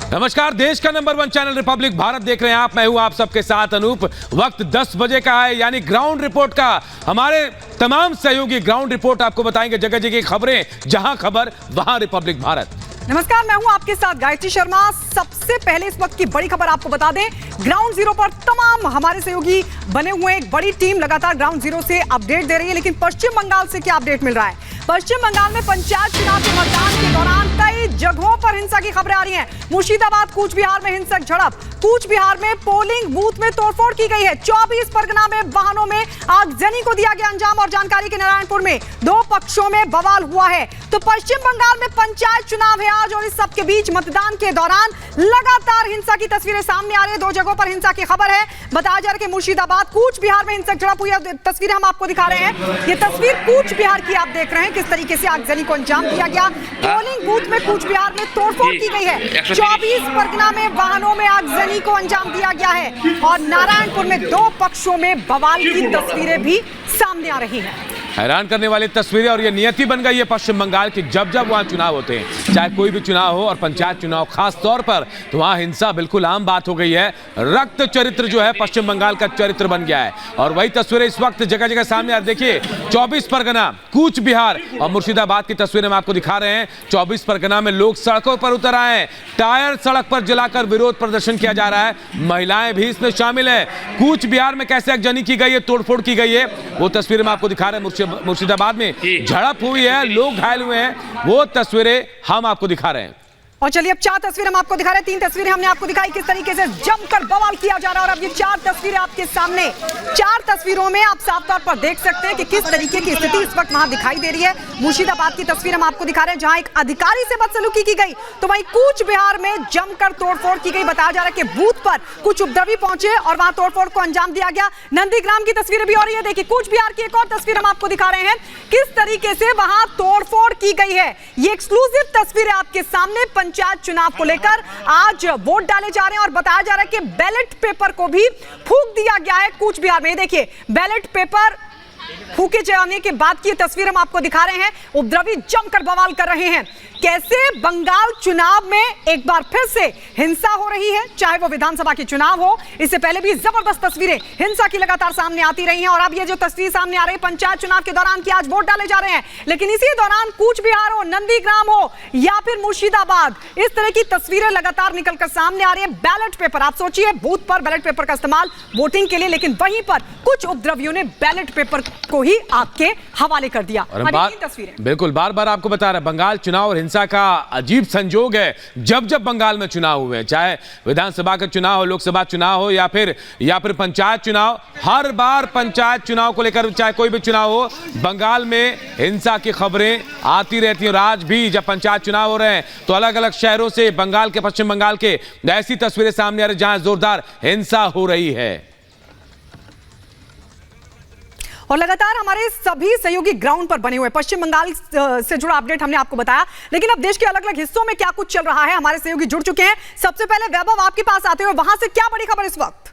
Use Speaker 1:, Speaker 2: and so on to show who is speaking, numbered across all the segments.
Speaker 1: नमस्कार, देश का नंबर 1 चैनल रिपब्लिक भारत देख रहे हैं आप। मैं हूं आप सबके साथ अनूप। वक्त 10 बजे का है, यानी ग्राउंड रिपोर्ट का। हमारे तमाम सहयोगी ग्राउंड रिपोर्ट आपको बताएंगे, जगह जगह खबरें, जहां खबर वहां रिपब्लिक भारत।
Speaker 2: नमस्कार, मैं हूं आपके साथ गायत्री शर्मा। सबसे पहले इस वक्त की बड़ी खबर आपको बता दें, ग्राउंड जीरो पर तमाम हमारे सहयोगी बने हुए हैं। एक बड़ी टीम लगातार ग्राउंड जीरो से अपडेट दे रही है, लेकिन पश्चिम बंगाल से क्या अपडेट मिल रहा है? पश्चिम बंगाल में पंचायत चुनाव के मतदान के दौरान कई जगहों पर हिंसा की खबरें आ रही हैं। मुर्शिदाबाद, कूच बिहार में हिंसक झड़प, कूच बिहार में पोलिंग बूथ में तोड़फोड़ की गई है। 24 परगना में वाहनों में आगजनी को दिया गया अंजाम। और जानकारी के नारायणपुर में 2 पक्षों में बवाल हुआ है। तो पश्चिम बंगाल में पंचायत चुनाव है आज, और इस सबके बीच मतदान के दौरान लगातार हिंसा की तस्वीरें सामने आ रही है। 2 जगहों पर हिंसा की खबर है। बताया जा रहा है कि मुर्शिदाबाद, कूच बिहार में हिंसक झड़प हुई है। तस्वीरें हम आपको दिखा रहे हैं। ये तस्वीर कूच बिहार की आप देख रहे हैं, किस तरीके से आगजनी को अंजाम दिया गया। पोलिंग बूथ में कूच बिहार में तोड़फोड़ की गई है। 24 परगना में वाहनों में आगजनी को अंजाम दिया गया है। और नारायणपुर में 2 पक्षों में बवाल की तस्वीरें भी सामने आ रही हैं।
Speaker 1: हैरान करने वाली तस्वीरें, और ये नियति बन गई है पश्चिम बंगाल की। जब जब वहां चुनाव होते हैं, चाहे कोई भी चुनाव हो और पंचायत चुनाव खास तौर पर, तो वहां हिंसा बिल्कुल आम बात हो गई है। रक्त चरित्र जो है पश्चिम बंगाल का चरित्र बन गया है। और वही तस्वीरें इस वक्त जगह जगह सामने आ। देखिए, 24 परगना, कूच बिहार और मुर्शिदाबाद की तस्वीरें हम आपको दिखा रहे हैं। 24 परगना में लोग सड़कों पर उतर आए हैं। टायर सड़क पर जलाकर विरोध प्रदर्शन किया जा रहा है। महिलाएं भी इसमें शामिल है। कूच बिहार में कैसे आगजनी की गई है, तोड़फोड़ की गई है, वो तस्वीरें हम आपको दिखा रहे हैं। मुर्शिदाबाद में झड़प हुई है, लोग घायल हुए हैं, वो तस्वीरें हम आपको दिखा रहे हैं।
Speaker 2: और चलिए, अब 4 तस्वीरें हम आपको दिखा रहे हैं। 3 तस्वीरें हमने आपको दिखाई, किस तरीके से जमकर बवाल किया जा रहा है। और अब ये 4 तस्वीरें आपके सामने। 4 तस्वीरों में आप साफ तौर पर देख सकते हैं कि किस तरीके की स्थिति इस वक्त वहां दिखाई दे रही है। मुर्शिदाबाद की तस्वीर हम आपको दिखा रहे हैं, जहां एक अधिकारी से बदसलूकी की गई, तो वहीं कूच बिहार में जमकर तोड़फोड़ की गई। बताया जा रहा है कि बूथ पर कुछ उपद्रवी पहुंचे और वहां तोड़फोड़ को अंजाम दिया गया। नंदीग्राम की तस्वीरें भी हो रही है। देखिए, कूच बिहार की एक और तस्वीर हम आपको दिखा रहे हैं, किस तरीके से वहां तोड़फोड़ की गई है। ये एक्सक्लूसिव तस्वीरें आपके सामने। पंचायत चुनाव को लेकर आज वोट डाले जा रहे हैं, और बताया जा रहा है कि बैलेट पेपर को भी फूंक दिया गया है कूच बिहार में। देखिए, बैलेट पेपर फूके जाने के बाद की तस्वीर हम आपको दिखा रहे हैं। उपद्रवी जमकर बवाल कर रहे हैं। कैसे बंगाल चुनाव में एक बार फिर से हिंसा हो रही है, चाहे वो विधानसभा के चुनाव हो। इससे पहले भी जबरदस्त तस्वीरें हिंसा की लगातार सामने आती रही हैं। और अब ये जो तस्वीर सामने आ रही है पंचायत चुनाव के दौरान की, आज वोट डाले जा रहे हैं, लेकिन इसी दौरान कूच बिहार हो, नंदीग्राम हो या फिर मुर्शिदाबाद, इस तरह की तस्वीरें लगातार निकलकर सामने आ रही है। बैलेट पेपर, आप सोचिए, बूथ पर बैलेट पेपर का इस्तेमाल वोटिंग के लिए, लेकिन वहीं पर कुछ उपद्रवियों ने बैलेट पेपर को ही आपके हवाले कर दिया। तस्वीरें
Speaker 1: बिल्कुल बार बार आपको बता रहे हैं, बंगाल चुनाव और हिंसा का अजीब संजोग है। जब जब बंगाल में चुनाव हुए, चाहे विधानसभा का चुनाव हो, लोकसभा चुनाव हो, या फिर पंचायत चुनाव, हर बार पंचायत चुनाव को लेकर चाहे कोई भी चुनाव हो, बंगाल में हिंसा की खबरें आती रहती हैं। और आज भी जब पंचायत चुनाव हो रहे हैं, तो अलग अलग शहरों से बंगाल के, पश्चिम बंगाल के ऐसी तस्वीरें सामने आ रही जहां जोरदार हिंसा हो रही है।
Speaker 2: और लगातार हमारे सभी सहयोगी ग्राउंड पर बने हुए। पश्चिम बंगाल से जुड़ा अपडेट हमने आपको बताया, लेकिन अब देश के अलग अलग हिस्सों में क्या कुछ चल रहा है, हमारे सहयोगी जुड़ चुके हैं। सबसे पहले वैभव, आपके पास आते हुए, वहां से क्या बड़ी खबर इस वक्त?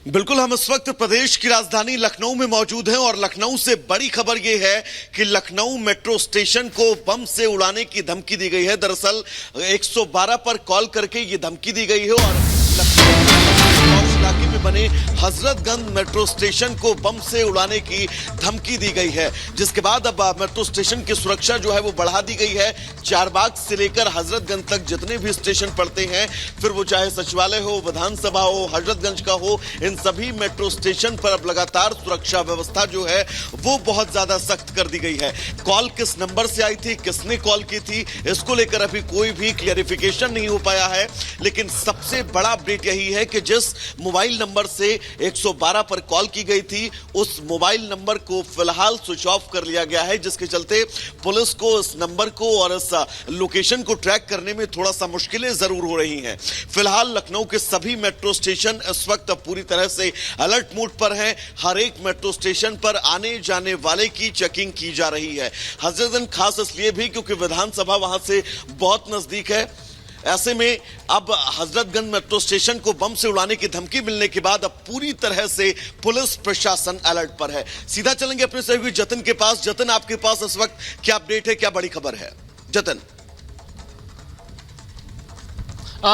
Speaker 3: बिल्कुल, हम इस वक्त प्रदेश की राजधानी लखनऊ में मौजूद हैं, और लखनऊ से बड़ी खबर यह है कि लखनऊ मेट्रो स्टेशन को बम से उड़ाने की धमकी दी गई है। दरअसल 112 पर कॉल करके ये धमकी दी गई है, और इलाके में बने हजरतगंज मेट्रो स्टेशन को बम से उड़ाने की धमकी दी गई है, जिसके बाद अब मेट्रो स्टेशन की सुरक्षा जो है वो बढ़ा दी गई है। चारबाग से लेकर हजरतगंज तक जितने भी स्टेशन पड़ते हैं, फिर वो चाहे सचिवालय हो, विधानसभा हो, हजरतगंज का हो, इन सभी मेट्रो स्टेशन पर अब लगातार सुरक्षा व्यवस्था जो है वो बहुत ज्यादा सख्त कर दी गई है। कॉल किस नंबर से आई थी, किसने कॉल की थी, इसको लेकर अभी कोई भी क्लियरिफिकेशन नहीं हो पाया है। लेकिन सबसे बड़ा अपडेट यही है कि जिस मोबाइल नंबर से 112 पर कॉल की गई थी, उस मोबाइल नंबर को फिलहाल स्विच ऑफ कर लिया गया है, जिसके चलते पुलिस को इस नंबर को और इस लोकेशन को ट्रैक करने में थोड़ा सा मुश्किलें जरूर हो रही हैं। फिलहाल लखनऊ के सभी मेट्रो स्टेशन इस वक्त पूरी तरह से अलर्ट मोड पर हैं। हर एक मेट्रो स्टेशन पर आने जाने वाले की चेकिंग की जा रही है। हजरतगंज खास इसलिए भी क्योंकि विधानसभा वहां से बहुत नजदीक है। ऐसे में अब हजरतगंज मेट्रो स्टेशन को बम से उड़ाने की धमकी मिलने के बाद अब पूरी तरह से पुलिस प्रशासन अलर्ट पर है। सीधा चलेंगे अपने सहयोगी जतिन के पास। जतिन, आपके पास इस वक्त क्या अपडेट है, क्या बड़ी खबर है? जतन।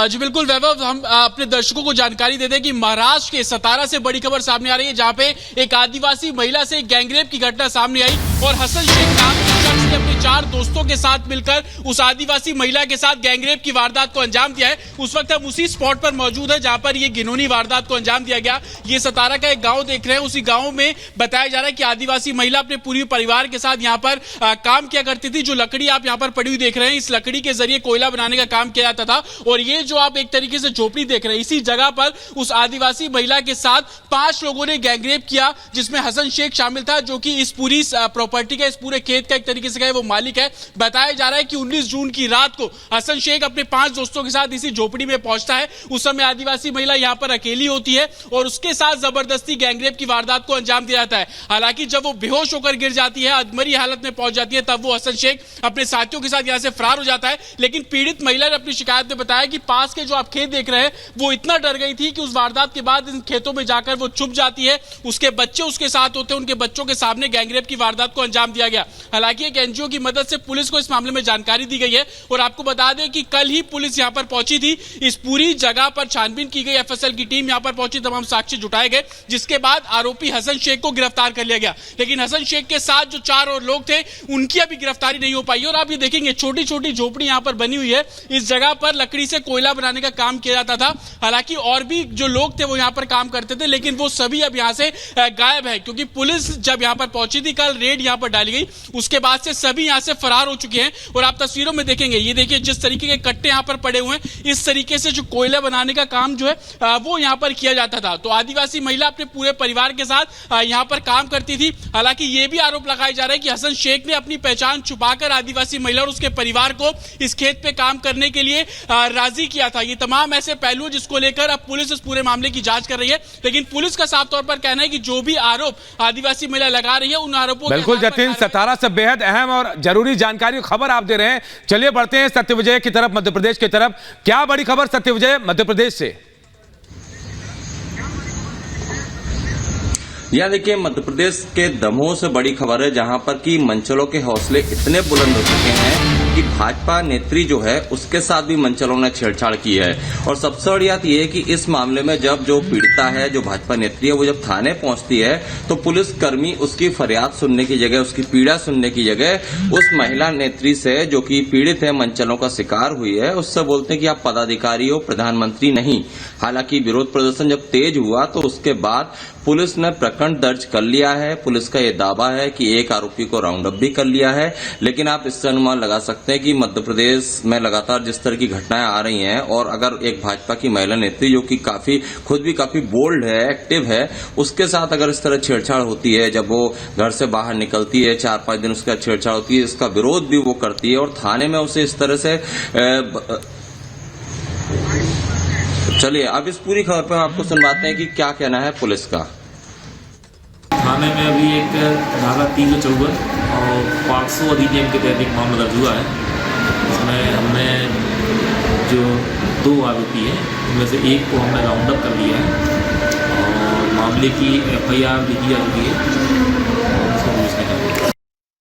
Speaker 4: जी बिल्कुल वैभव, हम अपने दर्शकों को जानकारी दे दें कि महाराष्ट्र के सतारा से बड़ी खबर सामने आ रही है, जहां पे एक आदिवासी महिला से गैंगरेप की घटना सामने आई और हसन शेख नाम के शख्स ने अपने 4 दोस्तों के साथ मिलकर उस आदिवासी महिला के साथ गैंगरेप की वारदात को अंजाम दिया है। उस वक्त हम उसी स्पॉट पर मौजूद है जहां पर ये घिनौनी वारदात को अंजाम दिया गया। ये सतारा का एक गांव देख रहे हैं, उसी गांव में बताया जा रहा है कि आदिवासी महिला अपने पूरे परिवार के साथ यहाँ पर काम किया करती थी। जो लकड़ी आप यहाँ पर पड़ी हुई देख रहे हैं, इस लकड़ी के जरिए कोयला बनाने का काम किया जाता था और ये जो आप एक तरीके से झोपड़ी देख रहे हैं, इसी जगह पर उस आदिवासी महिला के साथ 5 लोगों ने गैंगरेप किया, जिसमें हसन शेख शामिल था, जो कि इस पूरी प्रॉपर्टी का, इस पूरे खेत का एक तरीके से वो मालिक है। बताया जा रहा है कि 19 जून की रात को हसन शेख अपने 5 दोस्तों के साथ इसी झोपड़ी में पहुंचता है। उस समय आदिवासी महिला यहां पर अकेली होती है और उसके साथ जबरदस्ती गैंगरेप की वारदात को अंजाम दिया जाता है। हालांकि जब वो बेहोश होकर गिर जाती है, अधमरी हालत में पहुंच जाती है, तब वो हसन शेख अपने साथियों के साथ यहां से फरार हो जाता है। लेकिन पीड़ित महिला ने अपनी शिकायत में बताया कि पास के जो आप खेत देख रहे हैं, वो इतना डर गई थी कि उस वारदात के बाद इन खेतों में जाकर वो छुप जाती है। उसके बच्चे उसके साथ होते हैं, उनके बच्चों के सामने गैंगरेप की वारदात को अंजाम दिया गया। हालांकि एक एनजीओ की मदद से पुलिस को इस मामले में जानकारी दी गई है और आपको बता दें कि कल ही पुलिस यहां पर पहुंची थी। इस पूरी जगह पर छानबीन की गई, एफएसएल की टीम यहां पर पहुंची, तमाम साक्ष्य जुटाए गए, जिसके बाद आरोपी हसन शेख को गिरफ्तार कर लिया गया। लेकिन हसन शेख के साथ जो 4 और लोग थे, उनकी अभी गिरफ्तारी नहीं हो पाई। और आप ये देखेंगे छोटी छोटी झोपड़ी यहां पर बनी हुई है, इस जगह पर लकड़ी से कोयला बनाने का काम किया जाता था। हालांकि और भी जो लोग थे वो यहां पर काम करते थे, लेकिन वो सभी अब यहां से गायब है, क्योंकि पुलिस जब यहां पर पहुंची थी, कल रेड यहां पर डाली गई, उसके बाद से सभी यहां से फरार हो चुके हैं। और आप तस्वीरों में देखेंगे, ये देखिए जिस तरीके के कट्टे यहां पर पड़े हुए हैं, इस तरीके से जो कोयला बनाने का काम जो है वो यहां पर किया जाता था। तो आदिवासी महिला अपने पूरे परिवार के साथ यहां पर काम करती थी। हालांकि ये भी आरोप लगाया जा रहा है कि हसन शेख ने अपनी पहचान छुपाकर आदिवासी महिला और उसके परिवार को इस खेत पे काम करने के लिए राजी किया था। ये तमाम ऐसे पहलू जिसको लेकर अब पुलिस इस पूरे मामले की जांच कर रही है। लेकिन पुलिस का साफ तौर पर कहना है कि जो भी आरोप आदिवासी महिला लगा रही है, उन आरोपों
Speaker 1: बिल्कुल जतिन, सतारा से बेहद अहम और जरूरी जानकारी खबर आप दे रहे हैं। चलिए बढ़ते हैं सत्यविजय की तरफ, मध्य प्रदेश की तरफ। क्या बड़ी खबर सत्यविजय मध्य प्रदेश से?
Speaker 5: यहाँ देखिए, मध्य प्रदेश के दमोह से बड़ी खबर है, जहां पर कि मंचलों के हौसले इतने बुलंद हो चुके हैं कि भाजपा नेत्री जो है उसके साथ भी मंचलों ने छेड़छाड़ की है। और सबसे बड़ी बात यह है कि इस मामले में जब जो पीड़िता है, जो भाजपा नेत्री है, वो जब थाने पहुंचती है तो पुलिसकर्मी उसकी फरियाद सुनने की जगह, उसकी पीड़ा सुनने की जगह उस महिला नेत्री से, जो कि पीड़ित है, मंचलों का शिकार हुई है, उससे बोलते हैं कि आप पदाधिकारी हो, प्रधानमंत्री नहीं। हालांकि विरोध प्रदर्शन जब तेज हुआ तो उसके बाद पुलिस ने प्रकरण दर्ज कर लिया है। पुलिस का यह दावा है कि एक आरोपी को राउंड अप भी कर लिया है। लेकिन आप इससे अनुमान लगा सकते हैं कि मध्य प्रदेश में लगातार जिस तरह की घटनाएं आ रही हैं, और अगर एक भाजपा की महिला नेत्री जो कि खुद भी काफी बोल्ड है, एक्टिव है, उसके साथ अगर इस तरह छेड़छाड़ होती है, जब वो घर से बाहर निकलती है, 4-5 दिन उसका छेड़छाड़ होती है, इसका विरोध भी वो करती है और थाने में उसे इस तरह से चलिए अब इस पूरी खबर पर आपको सुनवाते हैं कि क्या कहना है पुलिस का।
Speaker 6: थाने में अभी एक धारा 354 और 500 अधिनियम के तहत एक मामला दर्ज हुआ है। इसमें हमने जो 2 आरोपी हैं, उनमें से एक को हमने राउंड अप कर लिया है और मामले की FIR लिखी जा चुकी है।